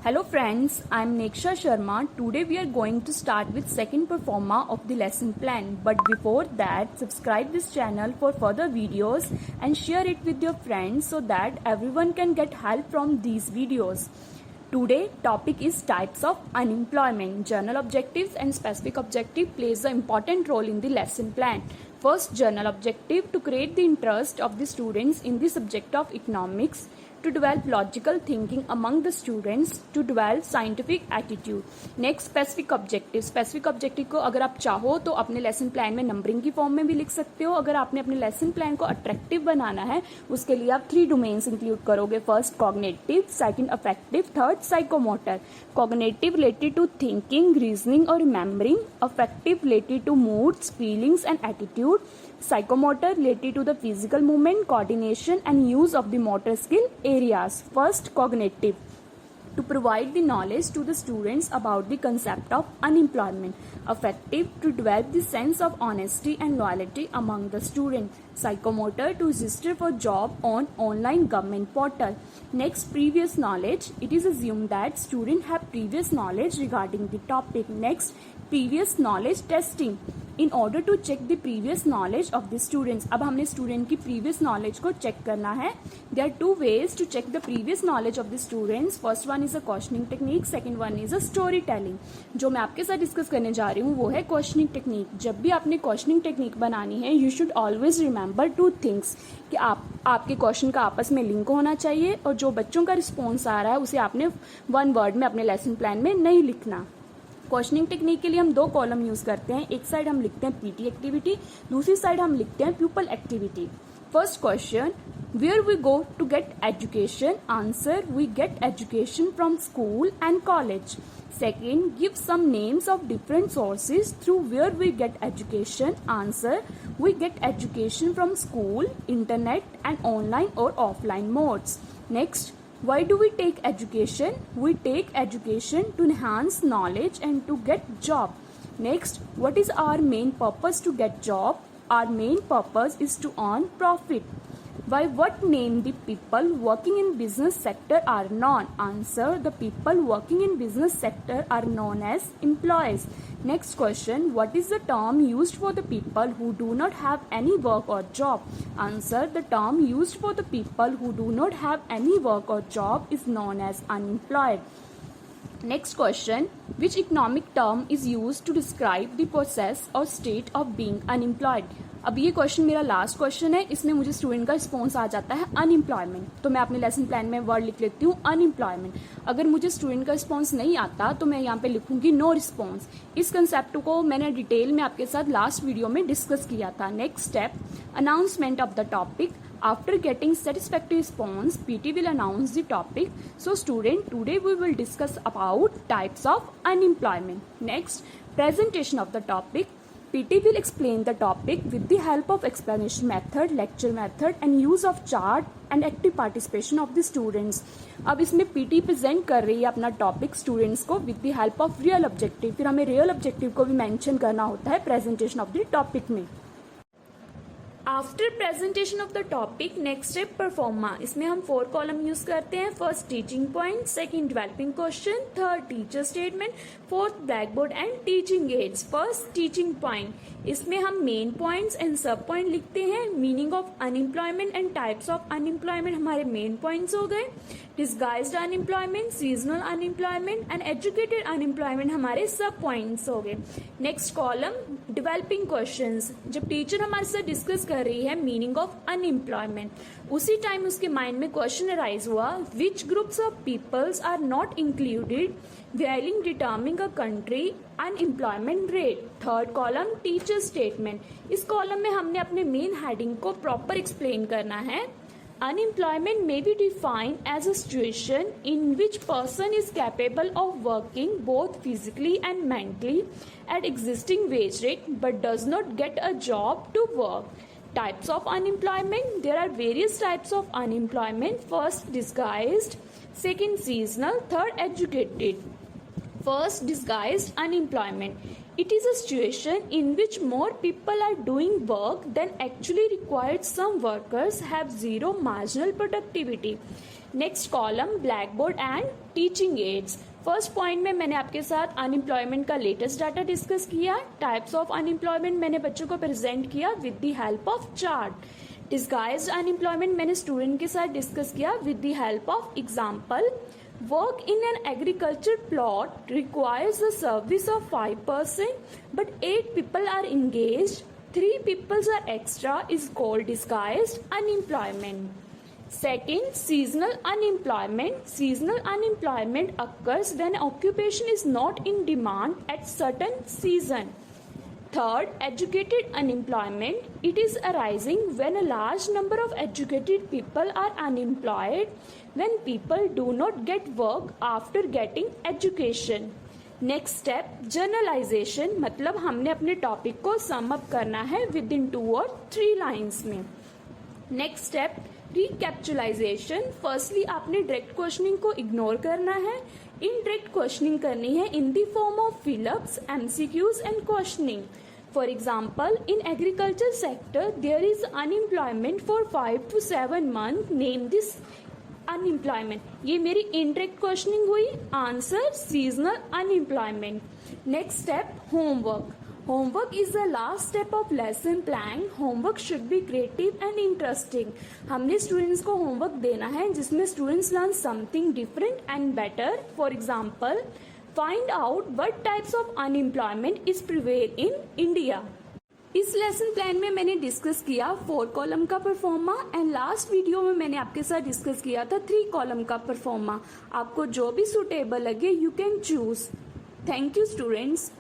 Hello friends, I am Neksha Sharma. Today we are going to start with second performa of the lesson plan. But before that, subscribe this channel for further videos and share it with your friends so that everyone can get help from these videos. Today topic is types of unemployment. Journal objectives and specific objective plays an important role in the lesson plan. First, journal objective to create the interest of the students in the subject of economics, to develop logical thinking among the students, to develop scientific attitude. Next specific objective. Specific objective को अगर आप चाहो तो अपने lesson plan में numbering की form में भी लिख सकते हो. अगर आपने अपने लेसन प्लान को अट्रैक्टिव बनाना है उसके लिए आप 3 डोमेन्स इंक्लूड करोगे. First cognitive, second affective, third psychomotor. Cognitive related to thinking, reasoning और remembering. Affective related to moods, feelings and attitude. Psychomotor related to the physical movement, coordination and use of the motor skill areas. First, cognitive, to provide the knowledge to the students about the concept of unemployment. Affective, to develop the sense of honesty and loyalty among the student. Psychomotor, to register for job on online government portal. Next, previous knowledge. It is assumed that students have previous knowledge regarding the topic. Next, previous knowledge testing. In order to check the previous knowledge of the students. अब हमने student की previous knowledge को check करना है. There are 2 ways to check the previous knowledge of the students. First one is a questioning technique, second one is a story telling. जो मैं आपके साथ डिस्कस करने जा रही हूँ वो है क्वेश्चनिंग टेक्निक. जब भी आपने क्वेश्चनिंग टेक्निक बनानी है you should always remember 2 things कि आपके क्वेश्चन का आपस में लिंक होना चाहिए और जो बच्चों का रिस्पॉन्स आ रहा है उसे आपने 1 वर्ड में अपने लेसन प्लान में नहीं लिखना. क्वेश्चनिंग टेक्निक के लिए हम 2 कॉलम यूज करते हैं. एक साइड हम लिखते हैं पीटी एक्टिविटी, दूसरी साइड हम लिखते हैं pupil activity. First question, where we go to get education. Answer, we get education from school and college. Second, give some names of different sources through where we get education. Answer, we get education from school, internet and online or offline modes. Next, why do we take education? We take education to enhance knowledge and to get job. Next, what is our main purpose to get job? Our main purpose is to earn profit. By what name the people working in business sector are known? Answer, the people working in business sector are known as employees. Next question, what is the term used for the people who do not have any work or job? Answer, the term used for the people who do not have any work or job is known as unemployed. Next question, which economic term is used to describe the process or state of being unemployed? अब ये question मेरा last question है. इसमें मुझे student का response आ जाता है unemployment, तो मैं अपने लेसन प्लान में वर्ड लिख लेती हूँ अनएम्प्लॉयमेंट. अगर मुझे स्टूडेंट का रिस्पॉन्स नहीं आता तो मैं यहाँ पे लिखूंगी नो रिस्पॉन्स. इस कंसेप्ट को मैंने डिटेल में आपके साथ लास्ट वीडियो में डिस्कस किया था. Next step, announcement of the topic. After getting satisfactory response, PT will announce the topic. So student, today we will discuss about types of unemployment. Next, presentation of the topic. PT will explain the topic with the help of explanation method, lecture method and use of chart and active participation of the students. अब इसमें PT present कर रही है अपना topic students को with the help of real objective. फिर हमें real objective को भी मेंशन करना होता है प्रेजेंटेशन ऑफ द टॉपिक में. After presentation of the topic, next step pro forma. इसमें हम 4 कॉलम यूज करते हैं. First teaching point, second developing question, third teacher statement, fourth black board and teaching ads. First teaching point, इसमें हम main points and सब point लिखते हैं. Meaning of unemployment and types of unemployment हमारे main points हो गए. Disguised unemployment, seasonal unemployment and educated unemployment हमारे सब पॉइंट्स हो गए. Next column, developing questions. जब टीचर हमारे साथ डिस्कस कर रही है मीनिंग ऑफ अनएम्प्लॉयमेंट, उसी टाइम उसके माइंड में क्वेश्चन अराइज हुआ, which groups of peoples are not included while determining a country unemployment rate. Third column, teacher statement. इस कॉलम में हमने अपने मेन हेडिंग को प्रॉपर एक्सप्लेन करना है. Unemployment may be defined as a situation in which person is capable of working both physically and mentally at existing wage rate but does not get a job to work. Types of unemployment. There are various types of unemployment. First, disguised. Second, seasonal. Third, educated. First, disguised unemployment. It is a situation in which more people are doing work than actually required. Some workers have zero marginal productivity. Next column black board and teaching ads. First point में मैंने आपके साथ unemployment का latest data discuss किया। Types of unemployment मैंने बच्चों को present किया with the help of chart. Disguised unemployment मैंने स्टूडेंट के साथ डिस्कस किया with the help of example. Work in an agriculture plot requires the service of 5 persons, but 8 people are engaged. 3 people are extra is called disguised unemployment. Second, seasonal unemployment. Seasonal unemployment occurs when occupation is not in demand at certain season. Third, educated unemployment. It is arising when a large number of educated people are unemployed, when people do not get work after getting education. Next step generalisation, मतलब हमने अपने topic को sum up करना है with in 2 और 3 lines में। Next step recapitulation. Firstly आपने direct questioning को इग्नोर करना है, इनडायरेक्ट क्वेश्चनिंग करनी है in the form of fill ups, MCQs and questioning. For example, in agriculture sector, there is unemployment for 5 to 7 months. Name this unemployment. ये मेरी indirect questioning हुई. Answer seasonal unemployment. Next step homework. Homework is the last step of lesson plan. Homework should be creative and interesting. हमने students को homework देना है जिसमें students learn something different and better. For example, find out what types of unemployment is prevail in India. इस lesson plan में मैंने discuss किया 4 column का परफॉर्मा एंड लास्ट वीडियो में मैंने आपके साथ डिस्कस किया था 3 कॉलम का परफॉर्मा। आपको जो भी सुटेबल लगे you can choose. Thank you students.